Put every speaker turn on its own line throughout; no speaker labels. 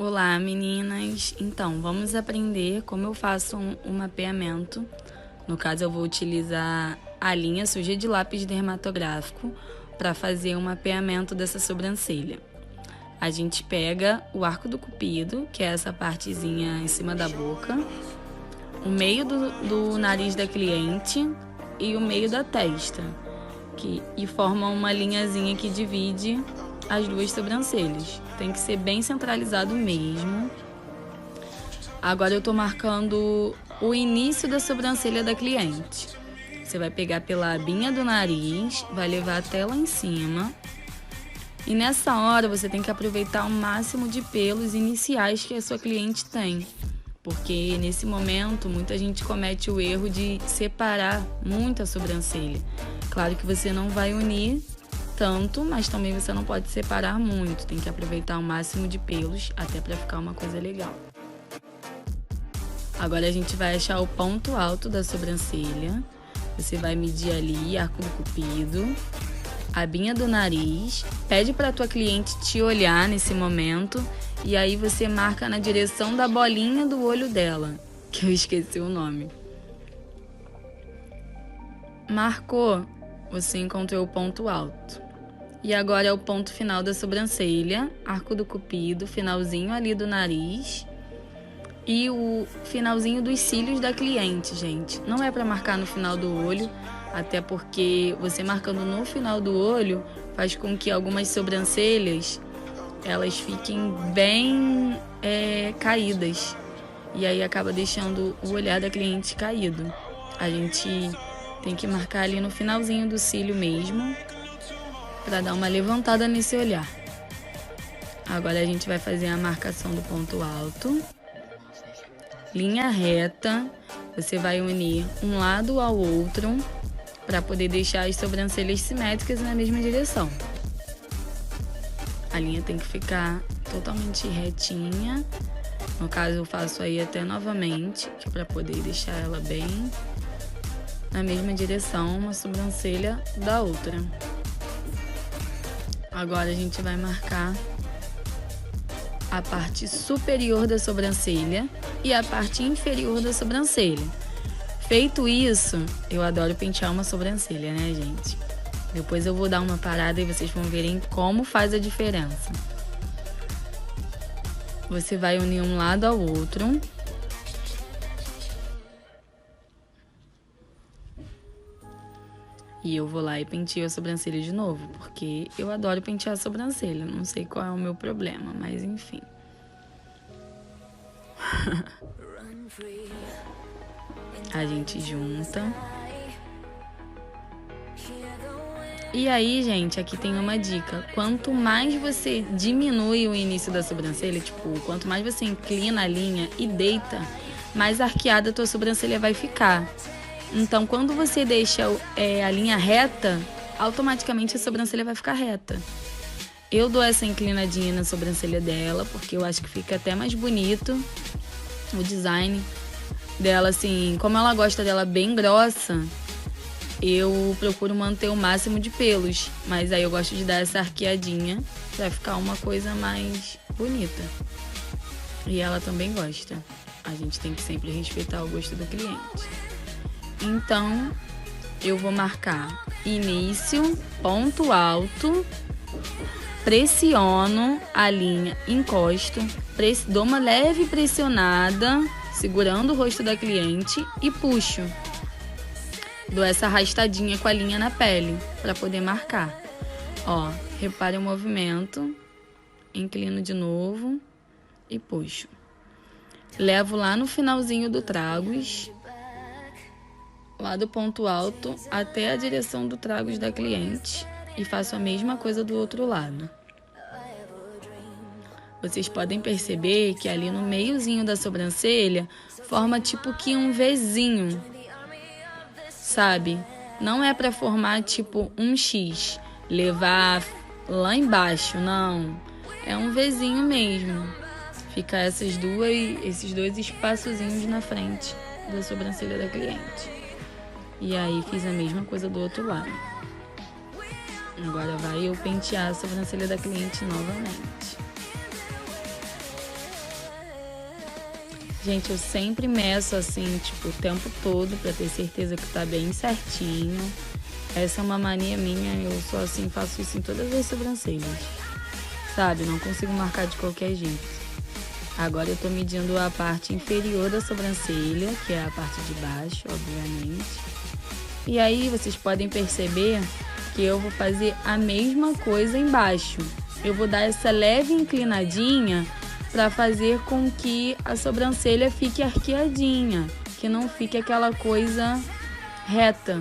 Olá, meninas! Então, vamos aprender como eu faço um mapeamento. No caso, eu vou utilizar a linha suja de lápis dermatográfico para fazer um mapeamento dessa sobrancelha. A gente pega o arco do cupido, que é essa partezinha em cima da boca, o meio do nariz da cliente e o meio da testa, e forma uma linhazinha que divide as duas sobrancelhas. Tem que ser bem centralizado mesmo. Agora eu tô marcando o início da sobrancelha da cliente. Você vai pegar pela abinha do nariz, vai levar até lá em cima. E nessa hora você tem que aproveitar o máximo de pelos iniciais que a sua cliente tem. Porque nesse momento muita gente comete o erro de separar muito a sobrancelha. Claro que você não vai unir tanto, mas também você não pode separar muito. Tem que aproveitar o máximo de pelos até para ficar uma coisa legal. Agora a gente vai achar o ponto alto da sobrancelha. Você vai medir ali, arco do cupido, abinha do nariz. Pede para tua cliente te olhar nesse momento e aí você marca na direção da bolinha do olho dela, que eu esqueci o nome. Marcou, você encontrou o ponto alto. E agora é o ponto final da sobrancelha, arco do cupido, finalzinho ali do nariz e o finalzinho dos cílios da cliente, gente. Não é para marcar no final do olho, até porque você marcando no final do olho faz com que algumas sobrancelhas elas fiquem bem caídas. E aí acaba deixando o olhar da cliente caído. A gente tem que marcar ali no finalzinho do cílio mesmo, para dar uma levantada nesse olhar. Agora a gente vai fazer a marcação do ponto alto. Linha reta. Você vai unir um lado ao outro para poder deixar as sobrancelhas simétricas na mesma direção. A linha tem que ficar totalmente retinha. No caso eu faço aí até novamente, que é para poder deixar ela bem na mesma direção, uma sobrancelha da outra. Agora a gente vai marcar a parte superior da sobrancelha e a parte inferior da sobrancelha. Feito isso, eu adoro pentear uma sobrancelha, né, gente? Depois eu vou dar uma parada e vocês vão verem como faz a diferença. Você vai unir um lado ao outro. E eu vou lá e penteio a sobrancelha de novo, porque eu adoro pentear a sobrancelha. Não sei qual é o meu problema, mas enfim. A gente junta. E aí, gente, aqui tem uma dica. Quanto mais você diminui o início da sobrancelha, tipo, quanto mais você inclina a linha e deita, mais arqueada a tua sobrancelha vai ficar. Então, quando você deixa a linha reta, automaticamente a sobrancelha vai ficar reta. Eu dou essa inclinadinha na sobrancelha dela, porque eu acho que fica até mais bonito o design dela, assim. Como ela gosta dela bem grossa, eu procuro manter o máximo de pelos. Mas aí eu gosto de dar essa arqueadinha pra ficar uma coisa mais bonita. E ela também gosta. A gente tem que sempre respeitar o gosto do cliente. Então, eu vou marcar início, ponto alto, pressiono a linha, encosto, dou uma leve pressionada, segurando o rosto da cliente e puxo. Dou essa arrastadinha com a linha na pele, para poder marcar. Ó, repare o movimento, inclino de novo e puxo. Levo lá no finalzinho do tragos, lá do ponto alto até a direção do tragos da cliente e faço a mesma coisa do outro lado. Vocês podem perceber que ali no meiozinho da sobrancelha forma tipo que um Vzinho, sabe? Não é para formar tipo um X, levar lá embaixo, não. É um Vzinho mesmo. Fica esses dois espaçozinhos na frente da sobrancelha da cliente. E aí fiz a mesma coisa do outro lado. Agora vai eu pentear a sobrancelha da cliente novamente. Gente, eu sempre meço assim, tipo, o tempo todo pra ter certeza que tá bem certinho. Essa é uma mania minha, eu sou assim, faço isso em todas as sobrancelhas. Sabe? Não consigo marcar de qualquer jeito. Agora eu tô medindo a parte inferior da sobrancelha, que é a parte de baixo, obviamente. E aí vocês podem perceber que eu vou fazer a mesma coisa embaixo. Eu vou dar essa leve inclinadinha para fazer com que a sobrancelha fique arqueadinha, que não fique aquela coisa reta,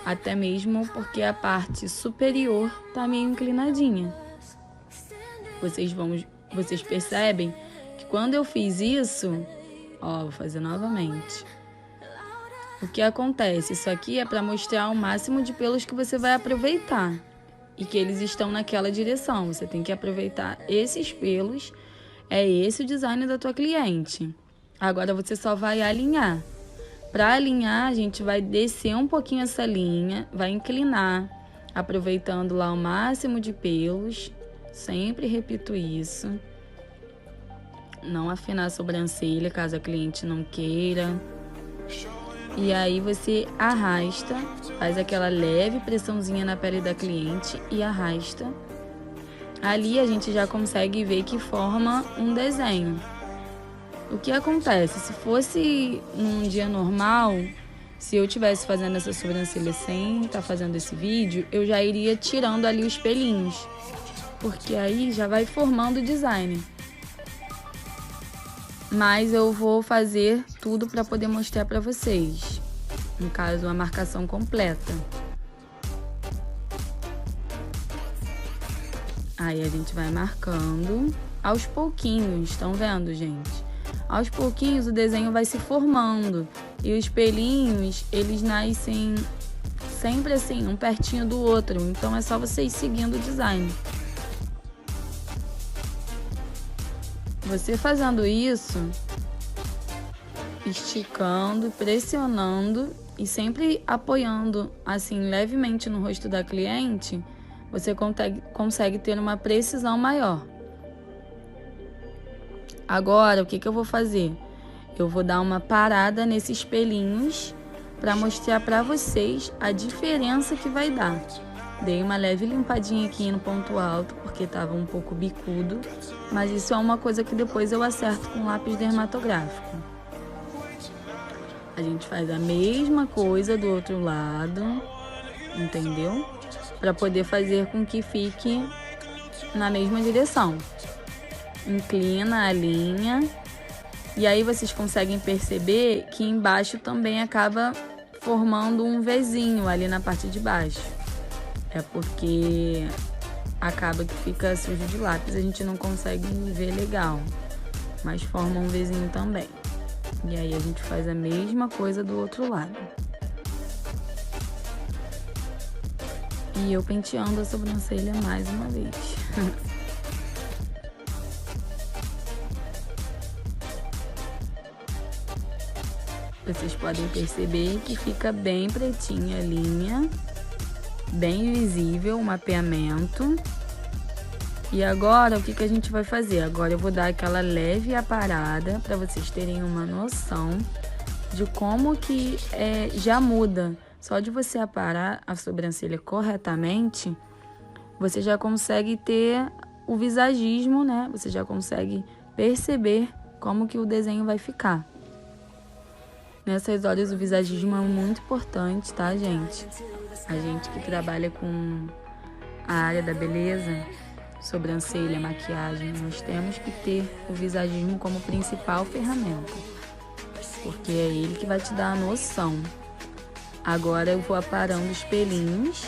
até mesmo porque a parte superior tá meio inclinadinha. Vocês percebem que quando eu fiz isso, ó, vou fazer novamente. O que acontece? Isso aqui é para mostrar o máximo de pelos que você vai aproveitar e que eles estão naquela direção. Você tem que aproveitar esses pelos. É esse o design da tua cliente. Agora você só vai alinhar. Para alinhar, a gente vai descer um pouquinho essa linha, vai inclinar, aproveitando lá o máximo de pelos. Sempre repito isso. Não afinar a sobrancelha, caso a cliente não queira. E aí você arrasta, faz aquela leve pressãozinha na pele da cliente e arrasta. Ali a gente já consegue ver que forma um desenho. O que acontece? Se fosse num dia normal, se eu estivesse fazendo essa sobrancelha sem estar fazendo esse vídeo, eu já iria tirando ali os pelinhos, porque aí já vai formando o design. Mas eu vou fazer tudo para poder mostrar para vocês. No caso, a marcação completa. Aí a gente vai marcando aos pouquinhos, estão vendo, gente? Aos pouquinhos o desenho vai se formando e os pelinhos, eles nascem sempre assim, um pertinho do outro. Então é só você ir seguindo o design. Você fazendo isso, esticando, pressionando e sempre apoiando assim levemente no rosto da cliente, você consegue ter uma precisão maior. Agora, o que eu vou fazer? Eu vou dar uma parada nesses pelinhos para mostrar para vocês a diferença que vai dar. Dei uma leve limpadinha aqui no ponto alto, porque estava um pouco bicudo, mas isso é uma coisa que depois eu acerto com lápis dermatográfico. A gente faz a mesma coisa do outro lado, entendeu? Para poder fazer com que fique na mesma direção. Inclina a linha e aí vocês conseguem perceber que embaixo também acaba formando um Vzinho ali na parte de baixo. É porque acaba que fica sujo de lápis, a gente não consegue ver legal, mas forma um Vzinho também. E aí a gente faz a mesma coisa do outro lado. E eu penteando a sobrancelha mais uma vez. Vocês podem perceber que fica bem pretinha a linha, bem visível o mapeamento. E agora, o que a gente vai fazer? Agora eu vou dar aquela leve aparada para vocês terem uma noção de como que já muda. Só de você aparar a sobrancelha corretamente, você já consegue ter o visagismo, né? Você já consegue perceber como que o desenho vai ficar. Nessas horas o visagismo é muito importante, tá, gente? A gente que trabalha com a área da beleza, sobrancelha, maquiagem, nós temos que ter o visagismo como principal ferramenta, porque é ele que vai te dar a noção. Agora eu vou aparando os pelinhos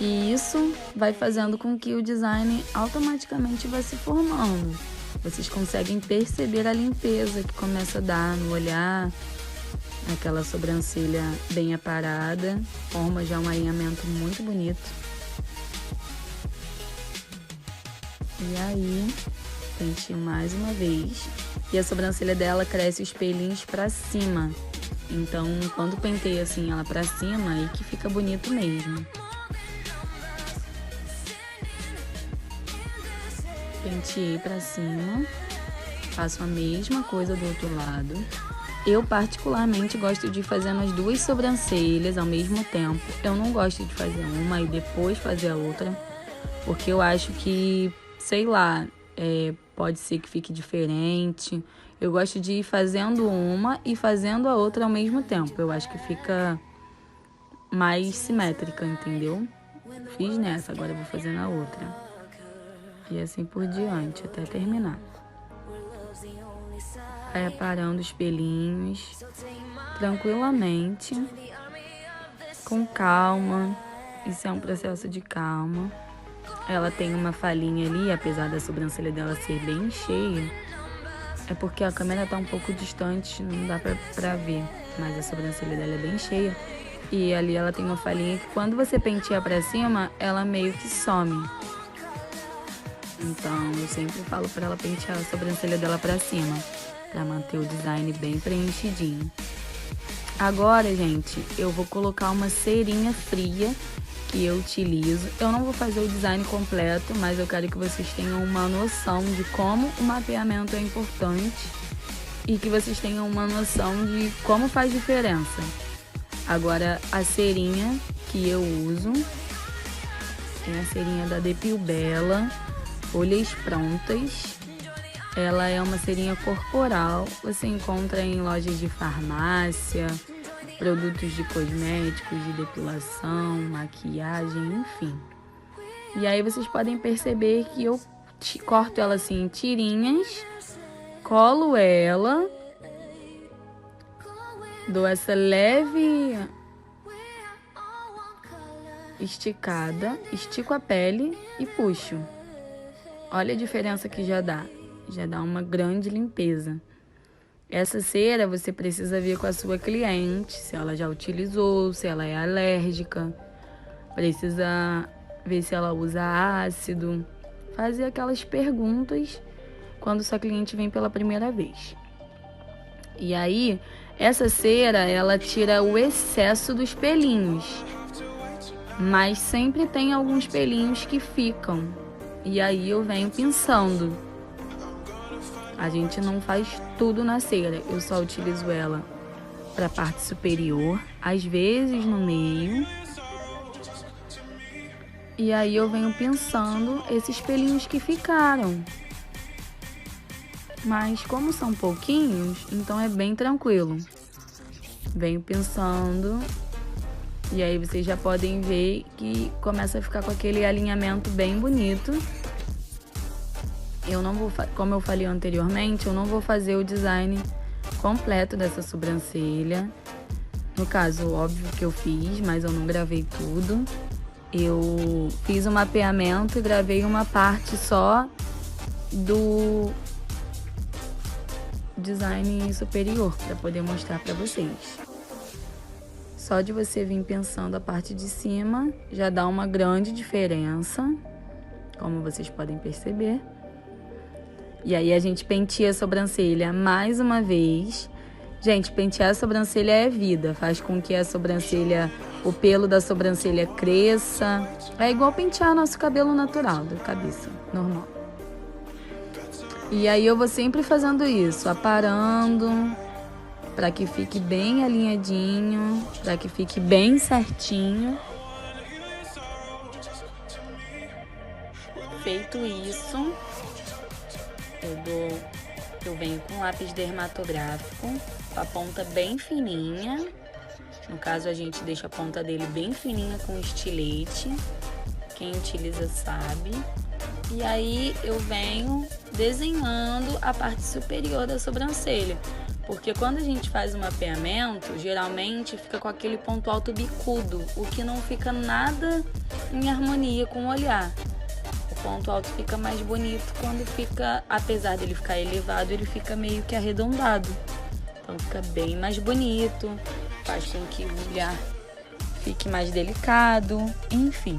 e isso vai fazendo com que o design automaticamente vá se formando. Vocês conseguem perceber a limpeza que começa a dar no olhar, aquela sobrancelha bem aparada, forma já um alinhamento muito bonito. E aí, pentio mais uma vez. E a sobrancelha dela cresce os pelinhos pra cima. Então, quando penteia assim ela pra cima, aí que fica bonito mesmo. Penteei pra cima. faço a mesma coisa do outro lado. Eu particularmente gosto de fazer nas duas sobrancelhas ao mesmo tempo. Eu não gosto de fazer uma e depois fazer a outra, porque eu acho que, sei lá, pode ser que fique diferente. Eu gosto de ir fazendo uma e fazendo a outra ao mesmo tempo. Eu acho que fica mais simétrica, entendeu? Fiz nessa, agora eu vou fazer na outra. E assim por diante, até terminar. Vai aparando os pelinhos tranquilamente, com calma. Isso é um processo de calma. Ela tem uma falhinha ali, apesar da sobrancelha dela ser bem cheia. É porque a câmera tá um pouco distante, não dá pra ver. Mas a sobrancelha dela é bem cheia. E ali ela tem uma falhinha que quando você penteia pra cima, ela meio que some. Então eu sempre falo pra ela pentear a sobrancelha dela pra cima, pra manter o design bem preenchidinho. Agora, gente, eu vou colocar uma cerinha fria que eu utilizo. Eu não vou fazer o design completo, mas eu quero que vocês tenham uma noção de como o mapeamento é importante e que vocês tenham uma noção de como faz diferença. Agora, a cerinha que eu uso é a cerinha da Depil Bella, Folhas Prontas. Ela é uma cerinha corporal, você encontra em lojas de farmácia, produtos de cosméticos, de depilação, maquiagem, enfim. E aí vocês podem perceber que eu corto ela assim em tirinhas, colo ela, dou essa leve esticada, estico a pele e puxo. Olha a diferença que já dá uma grande limpeza. Essa cera você precisa ver com a sua cliente, se ela já utilizou, se ela é alérgica, precisa ver se ela usa ácido, fazer aquelas perguntas quando sua cliente vem pela primeira vez. E aí, essa cera, ela tira o excesso dos pelinhos, mas sempre tem alguns pelinhos que ficam. E aí eu venho pinçando. A gente não faz tudo na cera, eu só utilizo ela para a parte superior, às vezes no meio. E aí eu venho pinçando esses pelinhos que ficaram. Mas como são pouquinhos, então é bem tranquilo. Venho pinçando e aí vocês já podem ver que começa a ficar com aquele alinhamento bem bonito. Eu não vou, como eu falei anteriormente, eu não vou fazer o design completo dessa sobrancelha. No caso, óbvio que eu fiz, mas eu não gravei tudo. Eu fiz o mapeamento e gravei uma parte só do design superior para poder mostrar para vocês. Só de você vir pensando a parte de cima já dá uma grande diferença, como vocês podem perceber. E aí a gente penteia a sobrancelha mais uma vez. Gente, pentear a sobrancelha é vida, faz com que a sobrancelha, o pelo da sobrancelha cresça. É igual pentear nosso cabelo natural, da cabeça, normal. E aí eu vou sempre fazendo isso, aparando, para que fique bem alinhadinho, para que fique bem certinho. Feito isso, eu venho com lápis dermatográfico, com a ponta bem fininha. No caso, a gente deixa a ponta dele bem fininha com estilete. Quem utiliza sabe. E aí eu venho desenhando a parte superior da sobrancelha. Porque quando a gente faz um mapeamento, geralmente fica com aquele ponto alto bicudo, o que não fica nada em harmonia com o olhar. O ponto alto fica mais bonito quando fica, apesar dele ficar elevado, ele fica meio que arredondado. Então fica bem mais bonito, faz com que o olhar fique mais delicado, enfim.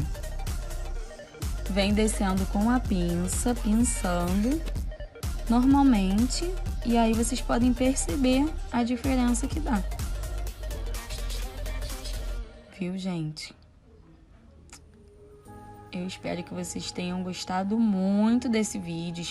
Vem descendo com a pinça, pinçando normalmente, e aí vocês podem perceber a diferença que dá. Viu, gente? Eu espero que vocês tenham gostado muito desse vídeo.